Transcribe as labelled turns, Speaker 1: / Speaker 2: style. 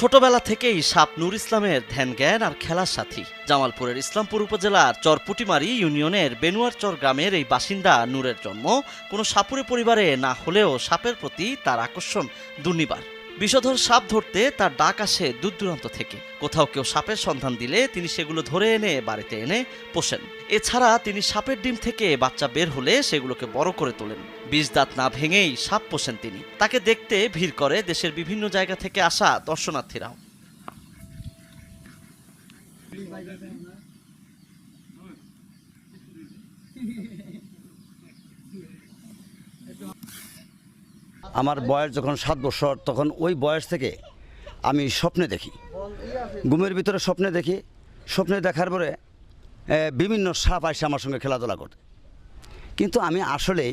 Speaker 1: ছোটবেলা থেকেই সাপ নূর ইসলামের ধ্যান জ্ঞান আর খেলার সাথী। জামালপুরের ইসলামপুর উপজেলার চরপুটিমারি ইউনিয়নের বেনুয়ারচর গ্রামের এই বাসিন্দা নূরের জন্ম কোনো সাপুরে পরিবারে না হলেও সাপের প্রতি তার আকর্ষণ দুর্নিবার। বিষধর সাপ ধরতে তার ডাক আসে দূর দূরান্ত থেকে। কোথাও কেউ সাপের সন্ধান দিলে তিনি সেগুলো ধরে এনে বাড়িতে এনে পোষেন। এছাড়া তিনি সাপের ডিম থেকে বাচ্চা বের হলে সেগুলোকে বড় করে তোলেন। বিষ দাঁত না ভেঙেই সাপ পোষেন তিনি। তাকে দেখতে ভিড় করে দেশের বিভিন্ন জায়গা থেকে আসা দর্শনার্থীরাও।
Speaker 2: আমার বয়স যখন 7 বছর, তখন ওই বয়স থেকে আমি স্বপ্নে দেখি, ঘুমের ভিতরে স্বপ্নে দেখি। স্বপ্নে দেখার পরে বিভিন্ন সাপ আসে আমার সঙ্গে খেলাধুলা করে, কিন্তু আমি আসলেই